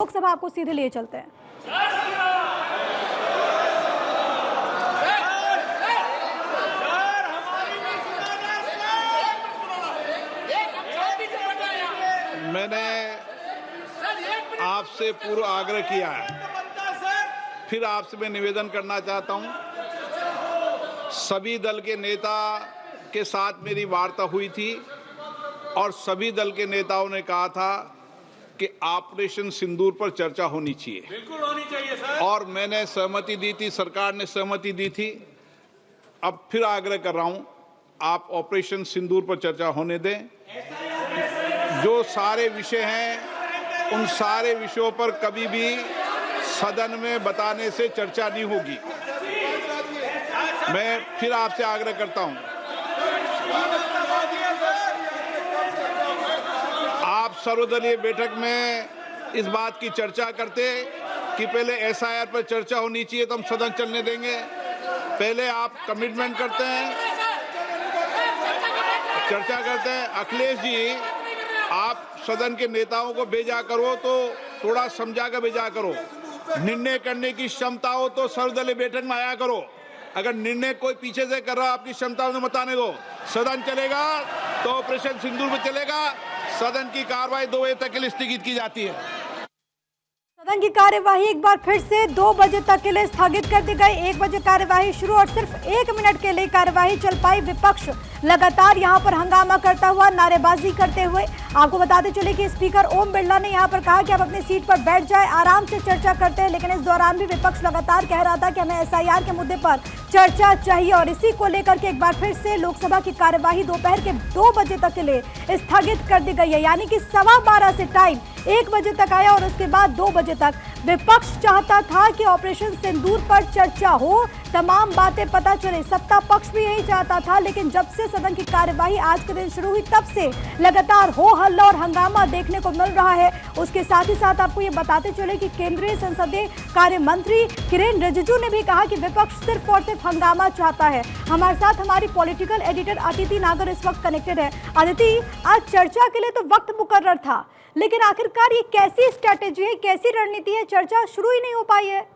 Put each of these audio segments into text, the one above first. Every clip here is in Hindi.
लोकसभा आपको सीधे लिए चलते हैं। मैंने आपसे पूर्व आग्रह किया है, फिर आपसे मैं निवेदन करना चाहता हूं। सभी दल के नेता के साथ मेरी वार्ता हुई थी और सभी दल के नेताओं ने कहा था कि ऑपरेशन सिंदूर पर चर्चा होनी चाहिए। बिल्कुल होनी चाहिए सर। और मैंने सहमति दी थी, सरकार ने सहमति दी थी। अब फिर आग्रह कर रहा हूं, आप ऑपरेशन सिंदूर पर चर्चा होने दें। जो सारे विषय हैं उन सारे विषयों पर कभी भी सदन में बताने से चर्चा नहीं होगी। मैं फिर आपसे आग्रह करता हूं, आप सर्वदलीय बैठक में इस बात की चर्चा करते कि पहले एसआईआर पर चर्चा होनी चाहिए तो हम सदन चलने देंगे। पहले आप कमिटमेंट करते हैं, चर्चा करते हैं। अखिलेश जी, आप सदन के नेताओं को भेजा करो तो थोड़ा समझा कर भेजा करो। निर्णय करने की क्षमता हो तो सर्वदलीय बैठक में आया करो। अगर निर्णय कोई पीछे से कर रहा, आपकी क्षमता उन्हें बताने दो। सदन चलेगा तो ऑपरेशन सिंदूर में चलेगा। सदन की कार्रवाई 2 बजे तक के लिए स्थगित की जाती है। सदन की कार्यवाही एक बार फिर से 2 बजे तक के लिए स्थगित कर दी गई। 1 बजे कार्यवाही शुरू और सिर्फ 1 मिनट के लिए कार्यवाही चल पाई। विपक्ष लगातार यहां पर हंगामा करता हुआ, नारेबाजी करते हुए। आपको बताते चले कि स्पीकर ओम बिरला ने यहां पर कहा कि आप अपनी सीट पर बैठ जाए, आराम से चर्चा करते हैं। लेकिन इस दौरान भी विपक्ष लगातार कह रहा था कि हमें एसआईआर के मुद्दे पर चर्चा चाहिए और इसी को लेकर के एक बार फिर से लोकसभा की कार्यवाही दोपहर के 2 बजे तक के लिए स्थगित कर दी गई है। यानी कि 12:15 से टाइम 1 बजे तक आया और उसके बाद 2 बजे तक विपक्ष चाहता था कि ऑपरेशन सिंदूर पर चर्चा हो, तमाम बातें पता चले। सत्ता पक्ष भी यही चाहता था, लेकिन जब से सदन की कार्यवाही आज के दिन शुरू हुई तब से लगातार हो हल्ला और हंगामा देखने को मिल रहा है। उसके साथ ही साथ आपको ये बताते चले कि केंद्रीय संसदीय कार्य मंत्री किरेन रिजिजू ने भी कहा कि विपक्ष सिर्फ और सिर्फ हंगामा चाहता है। हमारे साथ हमारी पॉलिटिकल एडिटर अदिति नागर इस वक्त कनेक्टेड है। अदिति, आज चर्चा के लिए तो वक्त मुकर्रर था, लेकिन आखिरकार ये कैसी स्ट्रैटेजी है, कैसी रणनीति है, चर्चा शुरू ही नहीं हो पाई है?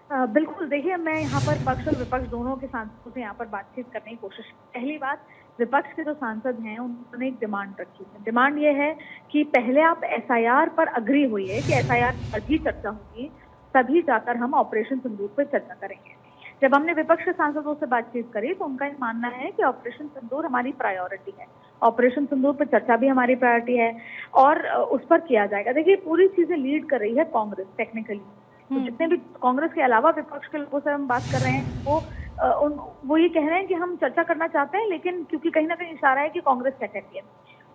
बिल्कुल, देखिए, मैं यहाँ पर पक्ष और विपक्ष दोनों के सांसदों से यहाँ पर बातचीत करने की कोशिश। पहली बात, विपक्ष के जो सांसद हैं उन्होंने एक डिमांड रखी है। डिमांड ये है कि पहले आप एसआईआर पर अग्री हुई कि एसआईआर पर भी चर्चा होगी, तभी जाकर हम ऑपरेशन सिंदूर पर चर्चा करेंगे। जब हमने विपक्ष के सांसदों से बातचीत करी तो उनका ये मानना है कि ऑपरेशन सिंदूर हमारी प्रायोरिटी है, ऑपरेशन सिंदूर पर चर्चा भी हमारी प्रायोरिटी है और उस पर किया जाएगा। देखिए, पूरी चीजें लीड कर रही है कांग्रेस टेक्निकली। तो जितने भी कांग्रेस के अलावा विपक्ष के लोगों से हम बात कर रहे हैं वो ये कह रहे हैं कि हम चर्चा करना चाहते हैं, लेकिन क्योंकि कहीं ना कहीं इशारा है कि कांग्रेस क्या कहती है।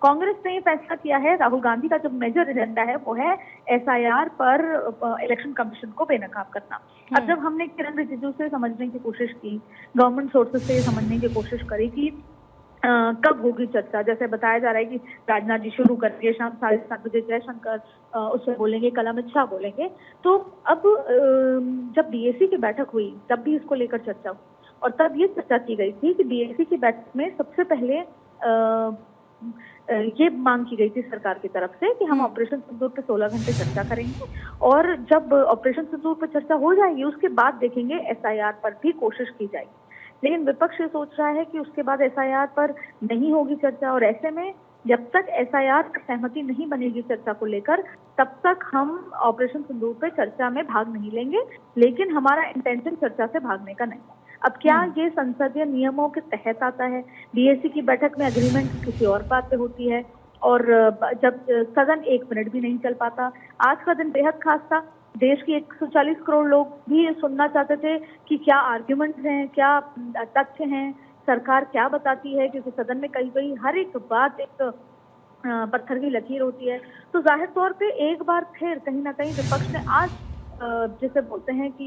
कांग्रेस ने ये फैसला किया है, राहुल गांधी का जो मेजर एजेंडा है वो है एसआईआर पर इलेक्शन कमीशन को बेनकाब करना। अब जब हमने किरेन रिजिजू से समझने की कोशिश की, गवर्नमेंट सोर्सेज से समझने की कोशिश करी कि कब होगी चर्चा, जैसे बताया जा रहा है कि राजनाथ जी शुरू करेंगे, शाम 7:30 बजे जयशंकर उससे बोलेंगे, कल अमित शाह बोलेंगे। तो अब जब बीएसी की बैठक हुई तब भी इसको लेकर चर्चा हुई और तब ये चर्चा की गई थी कि बीएसी की बैठक में सबसे पहले ये मांग की गई थी सरकार की तरफ से कि हम ऑपरेशन सिंदूर पे 16 घंटे चर्चा करेंगे और जब ऑपरेशन सिंदूर पर चर्चा हो जाएगी उसके बाद देखेंगे एसआईआर पर भी कोशिश की जाएगी। लेकिन विपक्ष ये सोच रहा है कि उसके बाद एसआईआर पर नहीं होगी चर्चा और ऐसे में जब तक एसआईआर पर सहमति नहीं बनेगी चर्चा को लेकर तब तक हम ऑपरेशन सिंदूर पे चर्चा में भाग नहीं लेंगे। लेकिन हमारा इंटेंशन चर्चा से भागने का नहीं है। अब क्या ये संसदीय नियमों के तहत आता है? बीएसी की बैठक में एग्रीमेंट किसी और बात पे होती है और जब सदन 1 मिनट भी नहीं चल पाता। आज का दिन बेहद खास था। देश की 140 करोड़ लोग भी सुनना चाहते थे कि क्या आर्ग्यूमेंट्स हैं, क्या तथ्य हैं, सरकार क्या बताती है, क्योंकि सदन में कई हर एक बात एक पत्थर की लकीर होती है। तो जाहिर तौर पे एक बार फिर कहीं ना कहीं विपक्ष ने आज जिसे बोलते हैं कि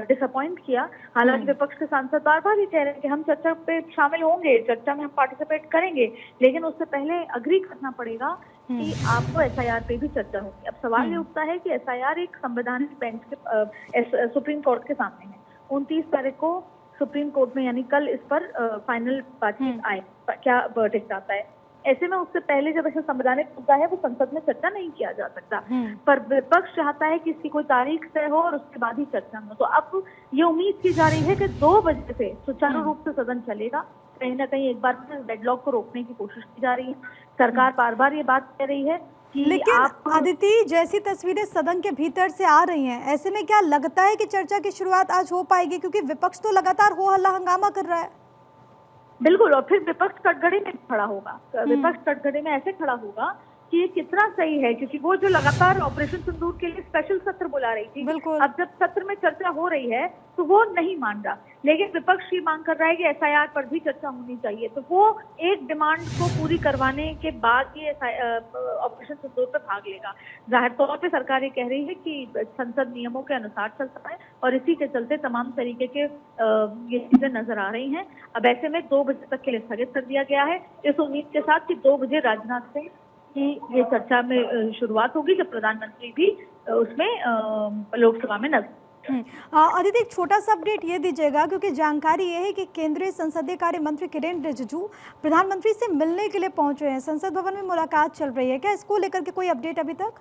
डिसअपॉइंट किया। हालांकि विपक्ष के सांसद बार बार ये कह रहे हैं कि हम चर्चा पे शामिल होंगे, चर्चा में हम पार्टिसिपेट करेंगे, लेकिन उससे पहले अग्री करना पड़ेगा कि आपको एसआईआर पे भी चर्चा होगी। अब सवाल ये उठता है कि एसआईआर एक संवैधानिक बेंच के सुप्रीम कोर्ट के सामने है। 29 तारीख को सुप्रीम कोर्ट में यानी कल इस पर फाइनल बातचीत आए, क्या वर्डिक्ट आता है। ऐसे में उससे पहले जब ऐसा संवैधानिक मुद्दा है वो संसद में चर्चा नहीं किया जा सकता। पर विपक्ष चाहता है कि इसकी कोई तारीख तय हो और उसके बाद ही चर्चा हो। तो अब ये उम्मीद की जा रही है कि 2 बजे से सुचारू रूप से सदन चलेगा। कहीं ना कहीं एक बार फिर डेडलॉक को रोकने की कोशिश की जा रही है। सरकार बार बार ये बात कह रही है कि लेकिन आप अदिति, जैसी तस्वीरें सदन के भीतर से आ रही हैं, ऐसे में क्या लगता है कि चर्चा की शुरुआत आज हो पाएगी? क्योंकि विपक्ष तो लगातार हो हल्ला हंगामा कर रहा है। बिल्कुल, और फिर विपक्ष कटघरे में खड़ा होगा। विपक्ष कटघरे में ऐसे खड़ा होगा कि ये कितना सही है, क्योंकि वो जो लगातार ऑपरेशन सिंदूर के लिए स्पेशल सत्र बुला रही थी, बिल्कुल। अब जब सत्र में चर्चा हो रही है तो वो नहीं मान रहा। लेकिन विपक्ष ये मांग कर रहा है कि एसआईआर पर भी चर्चा होनी चाहिए। तो वो एक डिमांड को पूरी करवाने के बाद ये ऑपरेशन सिंदूर पे भाग लेगा। जाहिर तौर पे सरकार ये कह रही है कि संसद नियमों के अनुसार चलता है और इसी के चलते तमाम तरीके के ये चीजें नजर आ रही हैं। अब ऐसे में 2 बजे तक के लिए स्थगित कर दिया गया है, इस उम्मीद के साथ कि 2 बजे राजनाथ सिंह की ये चर्चा में शुरुआत होगी, जब प्रधानमंत्री भी उसमें लोकसभा में नजर। अदिति, एक छोटा सा अपडेट ये दीजिएगा, क्योंकि जानकारी ये है कि केंद्रीय संसदीय कार्य मंत्री किरेन रिजिजू प्रधानमंत्री से मिलने के लिए पहुंचे हैं। संसद भवन में मुलाकात चल रही है, क्या इसको लेकर के कोई अपडेट अभी तक?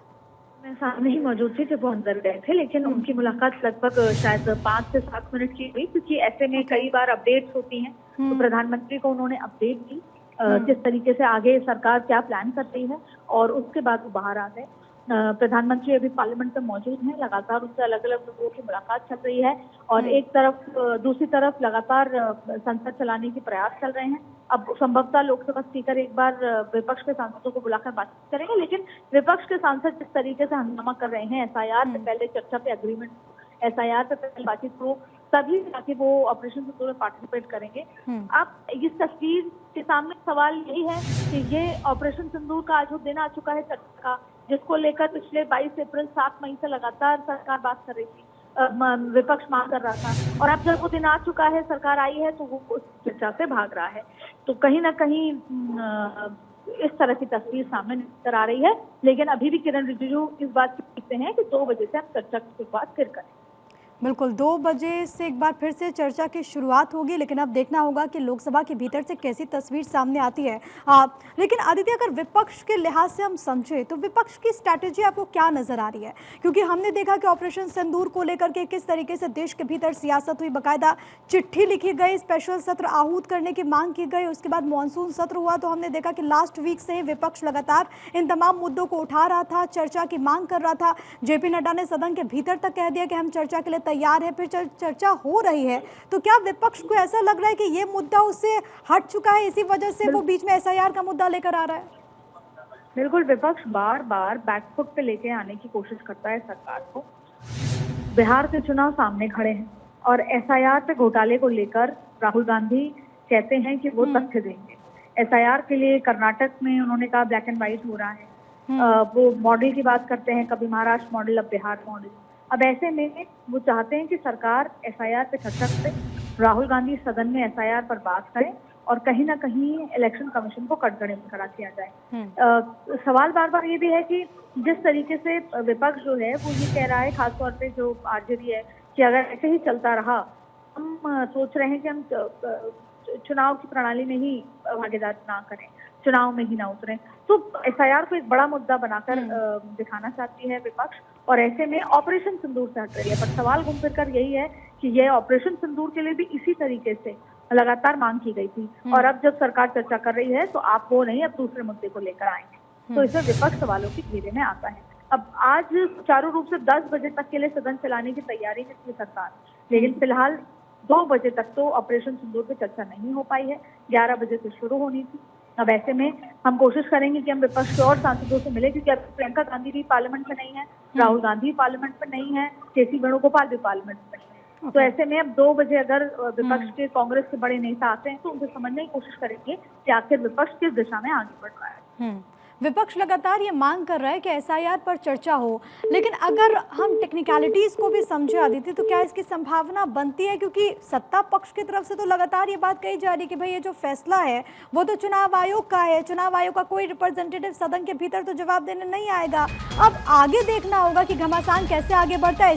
मैं सामने ही मौजूद थी जब वो अंदर गए थे, लेकिन उनकी मुलाकात लगभग शायद 5 से 7 मिनट की हुई, क्योंकि ऐसे में कई बार अपडेट्स होती हैं। तो प्रधानमंत्री को उन्होंने अपडेट दी किस तरीके से आगे सरकार क्या प्लान कर रही है, और उसके बाद वो बाहर आ गए। प्रधानमंत्री अभी पार्लियामेंट में मौजूद हैं, लगातार उनसे अलग अलग लोगों की मुलाकात चल रही है और एक तरफ दूसरी तरफ लगातार संसद चलाने के प्रयास चल रहे हैं। अब संभवतः लोकसभा स्पीकर एक बार विपक्ष के सांसदों को बुलाकर बातचीत करेंगे, लेकिन विपक्ष के सांसद जिस तरीके से हंगामा कर रहे हैं, एसआईआर से पहले चर्चा पे एग्रीमेंट, एसआईआर पे पहले बातचीत हो, तभी जाके वो ऑपरेशन सिंदूर में पार्टिसिपेट करेंगे। अब इस तस्वीर के सामने सवाल यही है कि ये ऑपरेशन सिंदूर का आज वो दिन आ चुका है चर्चा का, जिसको लेकर पिछले 22 अप्रैल 7 मई से लगातार सरकार बात कर रही थी, विपक्ष मांग कर रहा था, और अब जब वो दिन आ चुका है, सरकार आई है, तो वो उस चर्चा से भाग रहा है। तो कहीं ना कहीं इस तरह की तस्वीर सामने नजर आ रही है। लेकिन अभी भी किरेन रिजिजू इस बात की कहते हैं कि 2 बजे से हम चर्चा की शुरुआत फिर करें। बिल्कुल, 2 बजे से एक बार फिर से चर्चा की शुरुआत होगी, लेकिन अब देखना होगा कि लोकसभा के भीतर से कैसी तस्वीर सामने आती है। लेकिन आदित्य, अगर विपक्ष के लिहाज से हम समझे तो विपक्ष की स्ट्रैटेजी आपको क्या नजर आ रही है? क्योंकि हमने देखा कि ऑपरेशन सिंदूर को लेकर के किस तरीके से देश के भीतर सियासत हुई, बाकायदा चिट्ठी लिखी गई, स्पेशल सत्र आहूत करने की मांग की गई, उसके बाद मानसून सत्र हुआ। तो हमने देखा कि लास्ट वीक से ही विपक्ष लगातार इन तमाम मुद्दों को उठा रहा था, चर्चा की मांग कर रहा था। जेपी नड्डा ने सदन के भीतर तक कह दिया कि हम चर्चा के लिए तैयार है, फिर चर्चा हो रही है। तो क्या विपक्ष को ऐसा लग रहा है कि ये मुद्दा उससे हट चुका है, इसी वजह से वो बीच में एसआईआर का मुद्दा लेकर आ रहा है? बिल्कुल, विपक्ष बार बार बैकफुट पे लेके आने की कोशिश करता है सरकार को। बिहार के चुनाव सामने खड़े हैं और एसआईआर पे घोटाले को लेकर राहुल गांधी कहते हैं कि वो तथ्य देंगे। एसआईआर के लिए कर्नाटक में उन्होंने कहा ब्लैक एंड व्हाइट हो रहा है, वो मॉडल की बात करते हैं, कभी महाराष्ट्र मॉडल, अब बिहार मॉडल। अब ऐसे में वो चाहते हैं कि सरकार एसआईआर पे चर्चा करे, राहुल गांधी सदन में एसआईआर पर बात करें और कहीं ना कहीं इलेक्शन कमीशन को कटघरे में खड़ा किया जाए। सवाल बार बार ये भी है कि जिस तरीके से विपक्ष जो है वो ये कह रहा है, खासतौर पे जो आरजेडी है, कि अगर ऐसे ही चलता रहा, हम सोच रहे हैं कि हम चुनाव की प्रणाली में ही भागीदारी ना करें, चुनाव में ही ना उतरें। तो एसआईआर को एक बड़ा मुद्दा बनाकर दिखाना चाहती है विपक्ष, और ऐसे में ऑपरेशन सिंदूर से हट रही है। पर सवाल घूम फिर कर यही है कि यह ऑपरेशन सिंदूर के लिए भी इसी तरीके से लगातार मांग की गई थी, और अब जब सरकार चर्चा कर रही है तो आप वो नहीं, अब दूसरे मुद्दे को लेकर आएंगे। तो इसमें विपक्ष सवालों की घेरे में आता है। अब आज सुचारू रूप से 10 बजे तक के लिए सदन चलाने की तैयारी में थी सरकार, लेकिन फिलहाल 2 बजे तक तो ऑपरेशन सिंदूर पे चर्चा नहीं हो पाई है, 11 बजे से शुरू होनी थी। अब ऐसे में हम कोशिश करेंगे कि हम विपक्ष के और सांसदों से मिले, क्योंकि अब प्रियंका गांधी भी पार्लियामेंट में नहीं है, राहुल गांधी पार्लियामेंट में नहीं है, केसी वेणुगोपाल भी पार्लियामेंट में नहीं है। तो ऐसे में अब 2 बजे अगर विपक्ष के कांग्रेस के बड़े नेता आते हैं तो उनसे समझने की कोशिश करेंगे कि आखिर विपक्ष किस दिशा में आगे बढ़ रहा है। विपक्ष लगातार ये मांग कर रहा है कि एसआईआर पर चर्चा हो, लेकिन अगर हम टेक्निकलिटीज को भी समझे आदित्य, तो क्या इसकी संभावना बनती है? क्योंकि सत्ता पक्ष की तरफ से तो लगातार ये बात कही जा रही है कि भाई ये जो फैसला है वो तो चुनाव आयोग का है, चुनाव आयोग का कोई रिप्रेजेंटेटिव सदन के भीतर तो जवाब देने नहीं आएगा। अब आगे देखना होगा कि घमासान कैसे आगे बढ़ता है।